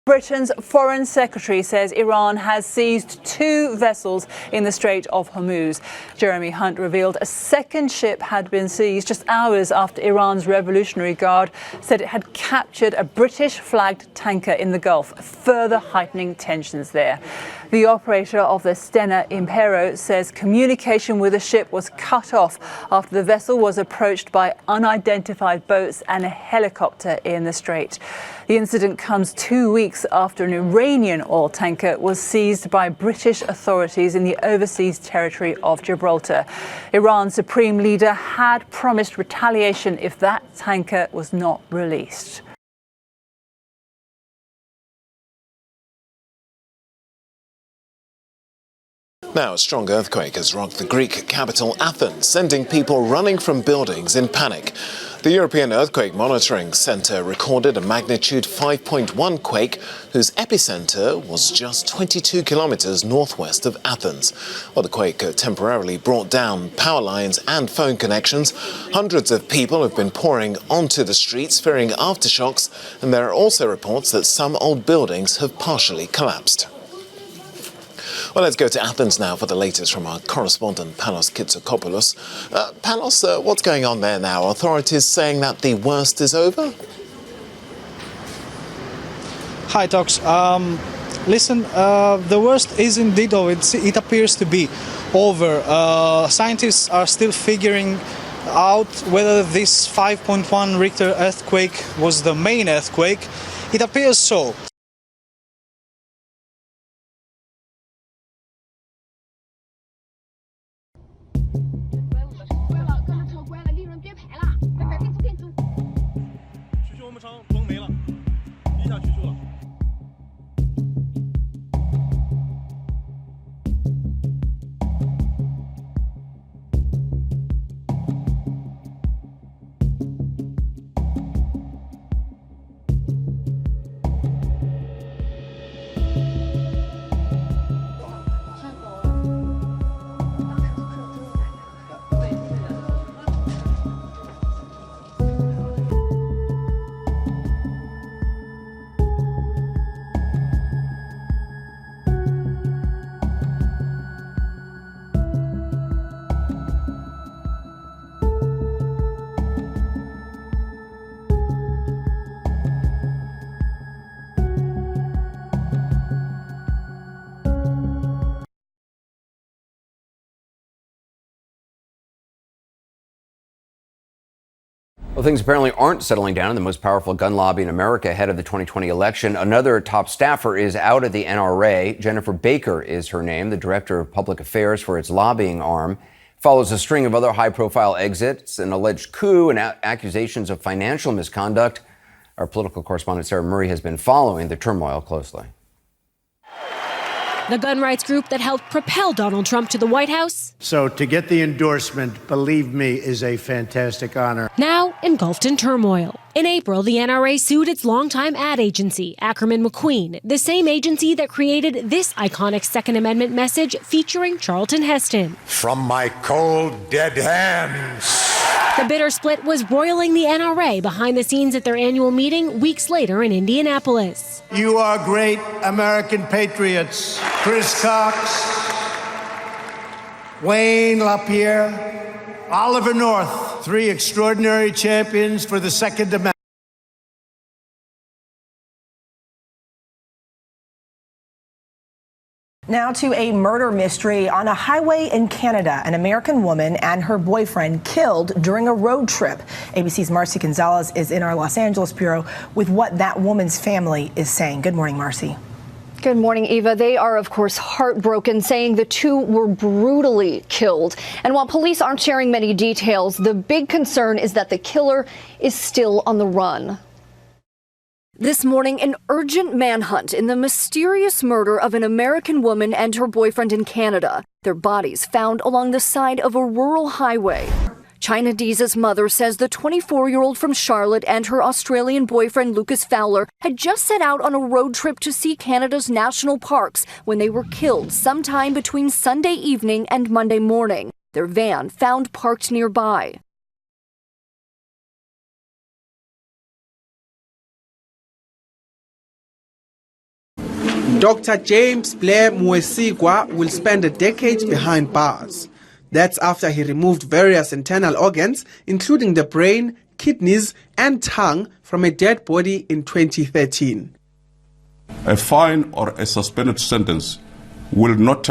Britain's Foreign Secretary says Iran has seized 2 vessels in the Strait of Hormuz. Jeremy Hunt revealed a second ship had been seized just hours after Iran's Revolutionary Guard said it had captured a British-flagged tanker in the Gulf, further heightening tensions there. The operator of the Stena Impero says communication with the ship was cut off after the vessel was approached by unidentified boats and a helicopter in the strait. The incident comes 2 weeks after an Iranian oil tanker was seized by British authorities in the overseas territory of Gibraltar. Iran's supreme leader had promised retaliation if that tanker was not released. Now, a strong earthquake has rocked the Greek capital Athens, sending people running from buildings in panic. The European Earthquake Monitoring Centre recorded a magnitude 5.1 quake whose epicenter was just 22 kilometers northwest of Athens. Well, the quake temporarily brought down power lines and phone connections. Hundreds of people have been pouring onto the streets fearing aftershocks, and there are also reports that some old buildings have partially collapsed. Well, let's go to Athens now for the latest from our correspondent Panos Kitsakopoulos. Panos, what's going on there now? Authorities saying that the worst is over? Hi, Tox. Listen, the worst is indeed over. It appears to be over. Scientists are still figuring out whether this 5.1 Richter earthquake was the main earthquake. It appears so. Well, things apparently aren't settling down in the most powerful gun lobby in America ahead of the 2020 election. Another top staffer is out at the NRA. Jennifer Baker is her name, the director of public affairs for its lobbying arm. Follows a string of other high-profile exits, an alleged coup, and accusations of financial misconduct. Our political correspondent Sarah Murray has been following the turmoil closely. The gun rights group that helped propel Donald Trump to the White House. So to get the endorsement, believe me, is a fantastic honor. Now engulfed in turmoil. In April, the NRA sued its longtime ad agency, Ackerman McQueen, the same agency that created this iconic Second Amendment message featuring Charlton Heston. From my cold, dead hands. The bitter split was roiling the NRA behind the scenes at their annual meeting weeks later in Indianapolis. You are great American patriots. Chris Cox, Wayne LaPierre, Oliver North, 3 extraordinary champions for the Second Amendment. Now to a murder mystery on a highway in Canada. An American woman and her boyfriend killed during a road trip. ABC's Marcy Gonzalez is in our Los Angeles bureau with what that woman's family is saying. Good morning, Marcy. Good morning, Eva. They are, of course, heartbroken, saying the 2 were brutally killed. And while police aren't sharing many details, the big concern is that the killer is still on the run. This morning, an urgent manhunt in the mysterious murder of an American woman and her boyfriend in Canada. Their bodies found along the side of a rural highway. China Deeza's mother says the 24-year-old from Charlotte and her Australian boyfriend Lucas Fowler had just set out on a road trip to see Canada's national parks when they were killed sometime between Sunday evening and Monday morning. Their van found parked nearby. Dr. James Blair Mwesigwa will spend a decade behind bars. That's after he removed various internal organs, including the brain, kidneys, and tongue from a dead body in 2013. A fine or a suspended sentence will not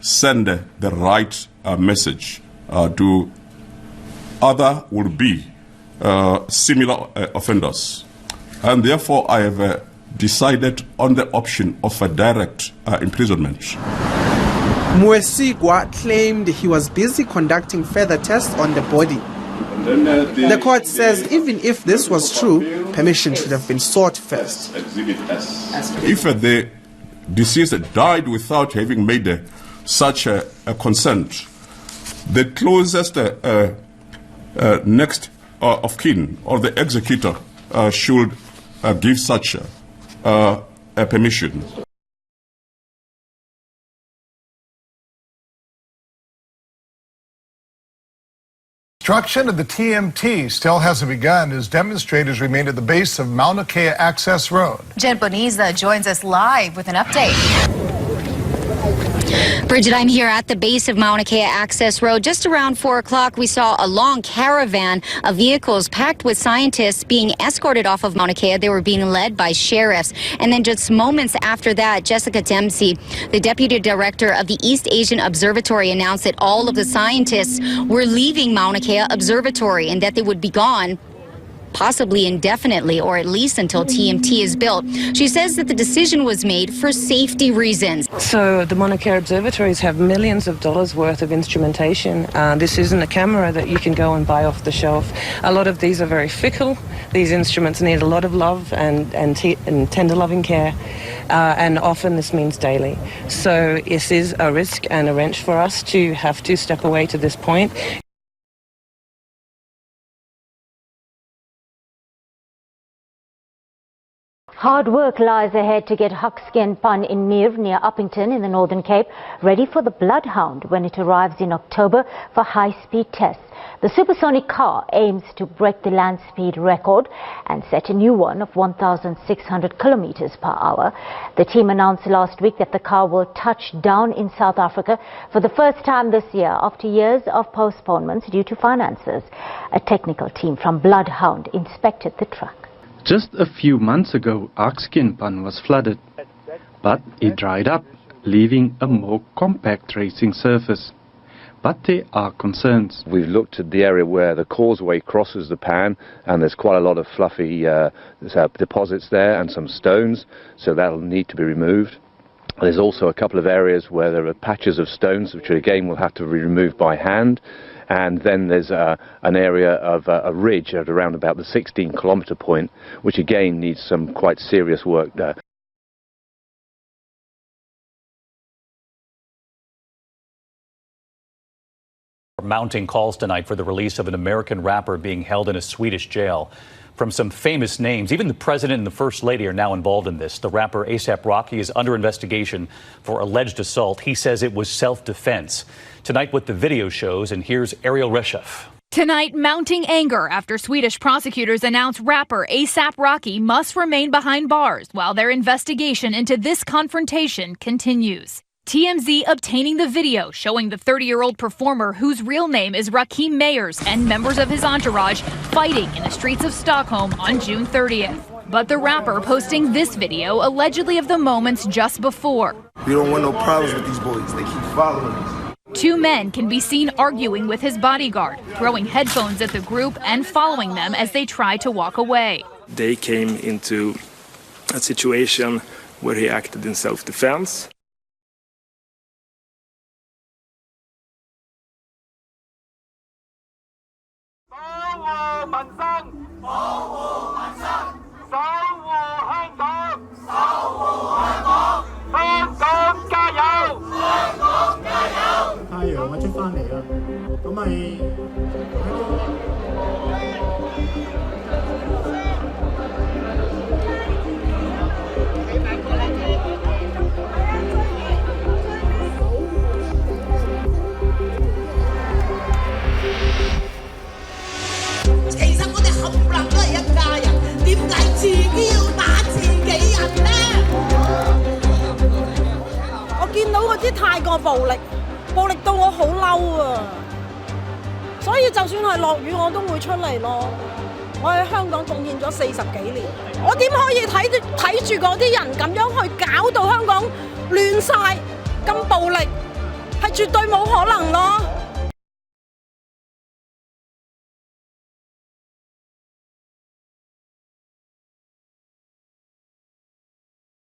send the right message to other would-be similar offenders. And therefore, I have decided on the option of a direct imprisonment. Mwesigwa claimed he was busy conducting further tests on the body. The court says even if this was true, permission should have been sought first. If the deceased died without having made such a consent, the closest next of kin or the executor should give such a permission. Construction of the TMT still hasn't begun as demonstrators remain at the base of Mauna Kea Access Road. Jen Boniza joins us live with an update. Bridget, I'm here at the base of Mauna Kea Access Road. Just around 4 o'clock, we saw a long caravan of vehicles packed with scientists being escorted off of Mauna Kea. They were being led by sheriffs. And then just moments after that, Jessica Dempsey, the deputy director of the East Asian Observatory, announced that all of the scientists were leaving Mauna Kea Observatory and that they would be gone possibly indefinitely, or at least until TMT is built. She says that the decision was made for safety reasons. So the Mauna Kea observatories have millions of dollars worth of instrumentation. This isn't a camera that you can go and buy off the shelf. A lot of these are very fickle. These instruments need a lot of love and tender loving care. And often this means daily. So this is a risk and a wrench for us to have to step away to this point. Hard work lies ahead to get Hucksken Pan in Mir near Uppington in the Northern Cape ready for the Bloodhound when it arrives in October for high-speed tests. The Supersonic car aims to break the land speed record and set a new one of 1,600 kilometers per hour. The team announced last week that the car will touch down in South Africa for the first time this year after years of postponements due to finances. A technical team from Bloodhound inspected the truck. Just a few months ago, Hucksken Pan was flooded, but it dried up, leaving a more compact racing surface. But there are concerns. We've looked at the area where the causeway crosses the pan, and there's quite a lot of fluffy deposits there and some stones, so that'll need to be removed. There's also a couple of areas where there are patches of stones, which again will have to be removed by hand. And then there's an area of a ridge at around about the 16-kilometre point, which again needs some quite serious work there. Mounting calls tonight for the release of an American rapper being held in a Swedish jail. From some famous names, even the president and the first lady are now involved in this. The rapper A$AP Rocky is under investigation for alleged assault. He says it was self-defense. Tonight, what the video shows, and here's Ariel Reshef. Tonight, mounting anger after Swedish prosecutors announce rapper A$AP Rocky must remain behind bars while their investigation into this confrontation continues. TMZ obtaining the video showing the 30-year-old performer, whose real name is Rakim Meyers, and members of his entourage fighting in the streets of Stockholm on June 30th. But the rapper posting this video allegedly of the moments just before. We don't want no problems with these boys. They keep following us. Two men can be seen arguing with his bodyguard, throwing headphones at the group and following them as they try to walk away. They came into a situation where he acted in self-defense. 太過暴力，暴力到我好嬲啊！所以就算係落雨，我都會出嚟咯。我喺香港貢獻咗40幾年，我點可以睇住嗰啲人咁樣去搞到香港亂晒咁暴力，係絕對冇可能咯。